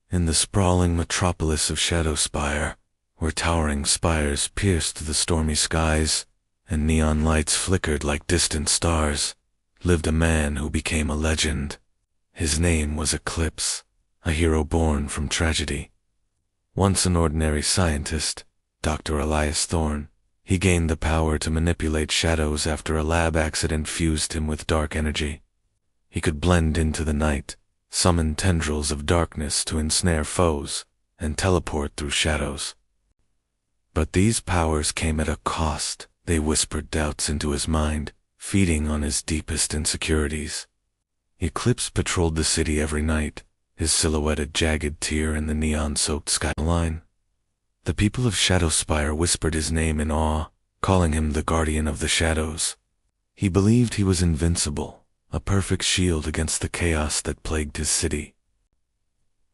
In the sprawling metropolis of Shadowspire, where towering spires pierced the stormy skies and neon lights flickered like distant stars, lived a man who became a legend. His name was Eclipse, a hero born from tragedy. Once an ordinary scientist, Dr. Elias Thorne, he gained the power to manipulate shadows after a lab accident fused him with dark energy. He could blend into the night, summon tendrils of darkness to ensnare foes, and teleport through shadows. But these powers came at a cost. They whispered doubts into his mind, feeding on his deepest insecurities. Eclipse patrolled the city every night, his silhouette a jagged tear in the neon-soaked skyline. The people of Shadowspire whispered his name in awe, calling him the guardian of the shadows. He believed he was invincible, a perfect shield against the chaos that plagued his city.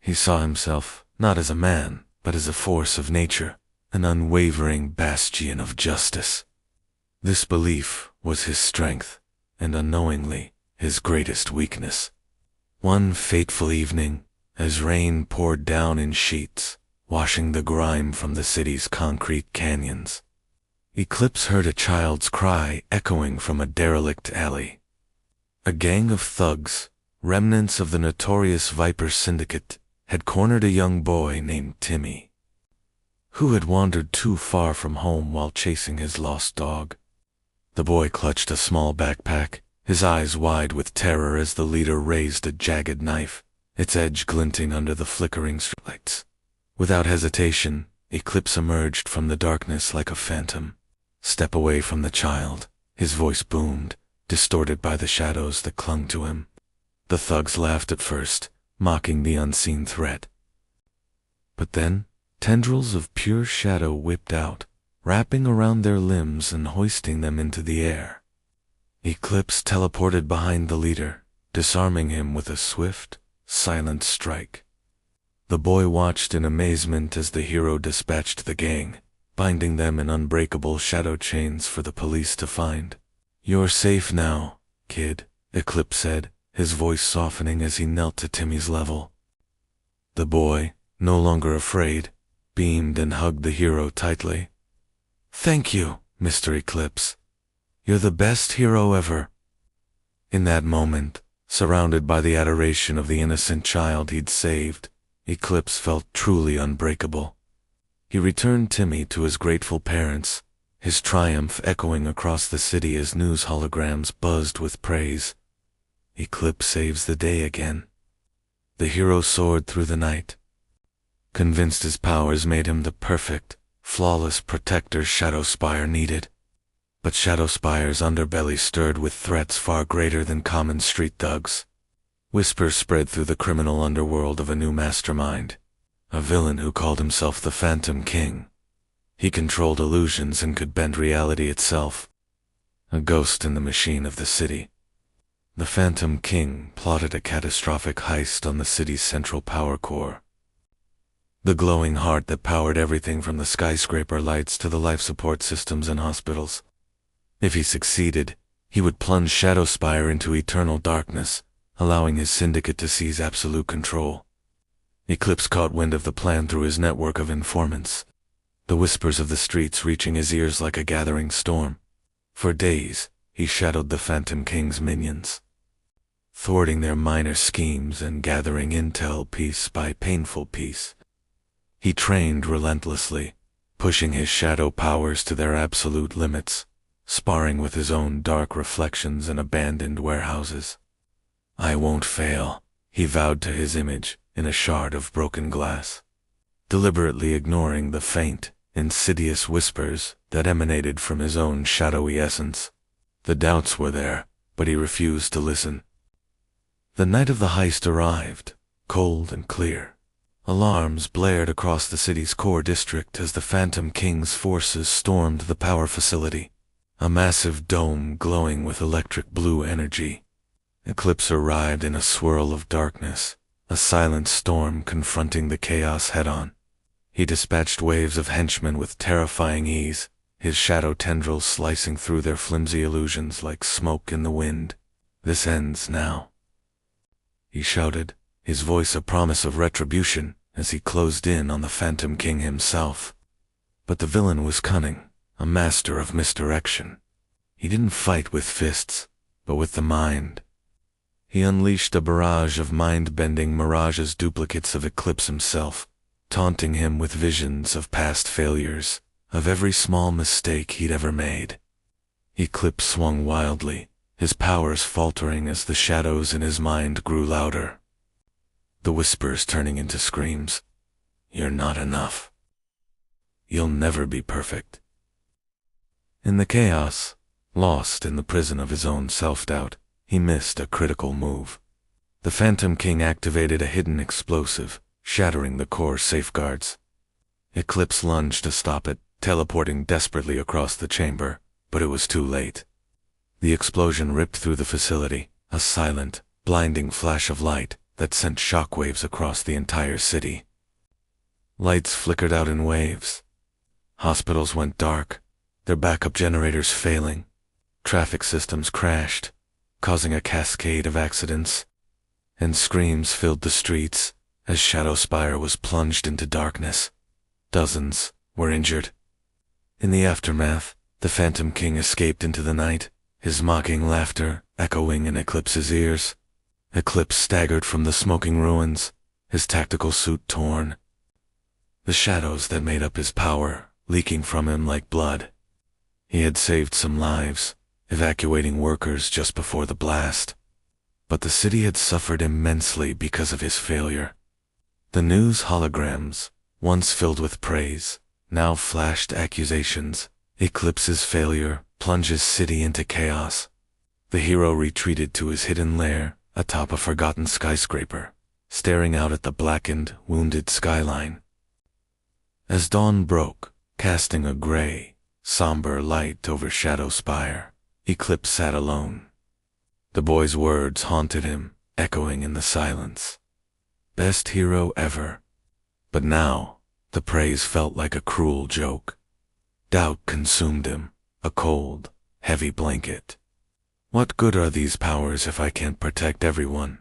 He saw himself not as a man, but as a force of nature, an unwavering bastion of justice. This belief was his strength, and unknowingly, his greatest weakness. One fateful evening, as rain poured down in sheets, washing the grime from the city's concrete canyons, Eclipse heard a child's cry echoing from a derelict alley. A gang of thugs, remnants of the notorious Viper Syndicate, had cornered a young boy named Timmy, who had wandered too far from home while chasing his lost dog. The boy clutched a small backpack, his eyes wide with terror as the leader raised a jagged knife, its edge glinting under the flickering streetlights. Without hesitation, Eclipse emerged from the darkness like a phantom. "Step away from the child," his voice boomed, distorted by the shadows that clung to him. The thugs laughed at first, mocking the unseen threat. But then, tendrils of pure shadow whipped out, wrapping around their limbs and hoisting them into the air. Eclipse teleported behind the leader, disarming him with a swift, silent strike. The boy watched in amazement as the hero dispatched the gang, binding them in unbreakable shadow chains for the police to find. "You're safe now, kid," Eclipse said, his voice softening as he knelt to Timmy's level. The boy, no longer afraid, beamed and hugged the hero tightly. "Thank you, Mr. Eclipse. You're the best hero ever." In that moment, surrounded by the adoration of the innocent child he'd saved, Eclipse felt truly unbreakable. He returned Timmy to his grateful parents, his triumph echoing across the city as news holograms buzzed with praise. Eclipse saves the day again. The hero soared through the night, convinced his powers made him the perfect, flawless protector Shadowspire needed. But Shadowspire's underbelly stirred with threats far greater than common street thugs. Whispers spread through the criminal underworld of a new mastermind, a villain who called himself the Phantom King. He controlled illusions and could bend reality itself, a ghost in the machine of the city. The Phantom King plotted a catastrophic heist on the city's central power core, the glowing heart that powered everything from the skyscraper lights to the life support systems in hospitals. If he succeeded, he would plunge Shadowspire into eternal darkness, allowing his syndicate to seize absolute control. Eclipse caught wind of the plan through his network of informants, the whispers of the streets reaching his ears like a gathering storm. For days, he shadowed the Phantom King's minions, thwarting their minor schemes and gathering intel piece by painful piece. He trained relentlessly, pushing his shadow powers to their absolute limits, sparring with his own dark reflections in abandoned warehouses. "I won't fail," he vowed to his image in a shard of broken glass, deliberately ignoring the faint, insidious whispers that emanated from his own shadowy essence. The doubts were there, but he refused to listen. The night of the heist arrived, cold and clear. Alarms blared across the city's core district as the Phantom King's forces stormed the power facility, a massive dome glowing with electric blue energy. Eclipse arrived in a swirl of darkness, a silent storm confronting the chaos head-on. He dispatched waves of henchmen with terrifying ease, his shadow tendrils slicing through their flimsy illusions like smoke in the wind. "This ends now," he shouted, his voice a promise of retribution as he closed in on the Phantom King himself. But the villain was cunning, a master of misdirection. He didn't fight with fists, but with the mind. He unleashed a barrage of mind-bending mirages, duplicates of Eclipse himself, taunting him with visions of past failures, of every small mistake he'd ever made. Eclipse swung wildly, his powers faltering as the shadows in his mind grew louder. The whispers turning into screams. You're not enough. You'll never be perfect. In the chaos, lost in the prison of his own self-doubt, he missed a critical move. The Phantom King activated a hidden explosive, shattering the core safeguards. Eclipse lunged to stop it, teleporting desperately across the chamber, but it was too late. The explosion ripped through the facility, a silent, blinding flash of light that sent shockwaves across the entire city. Lights flickered out in waves. Hospitals went dark, their backup generators failing. Traffic systems crashed, causing a cascade of accidents, and screams filled the streets as Shadowspire was plunged into darkness. Dozens were injured. In the aftermath, the Phantom King escaped into the night, his mocking laughter echoing in Eclipse's ears. Eclipse staggered from the smoking ruins, his tactical suit torn, the shadows that made up his power leaking from him like blood. He had saved some lives, evacuating workers just before the blast, but the city had suffered immensely because of his failure. The news holograms, once filled with praise, now flashed accusations. Eclipse's failure plunges city into chaos. The hero retreated to his hidden lair atop a forgotten skyscraper, staring out at the blackened, wounded skyline. As dawn broke, casting a gray, somber light over Shadowspire, Eclipse sat alone. The boy's words haunted him, echoing in the silence. Best hero ever. But now, the praise felt like a cruel joke. Doubt consumed him, a cold, heavy blanket. What good are these powers if I can't protect everyone?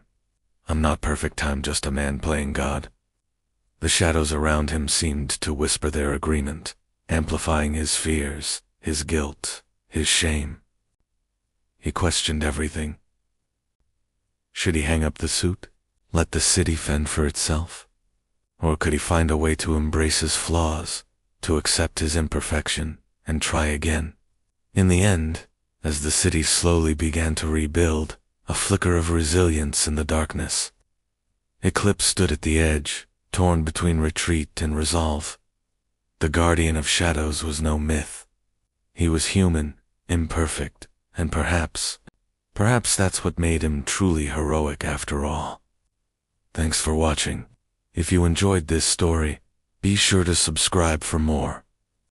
I'm not perfect, I'm just a man playing God. The shadows around him seemed to whisper their agreement, amplifying his fears, his guilt, his shame. He questioned everything. Should he hang up the suit, let the city fend for itself? Or could he find a way to embrace his flaws, to accept his imperfection, and try again? In the end, as the city slowly began to rebuild, a flicker of resilience in the darkness, Eclipse stood at the edge, torn between retreat and resolve. The guardian of shadows was no myth. He was human, imperfect, and perhaps that's what made him truly heroic after all. Thanks for watching. If you enjoyed this story, be sure to subscribe for more.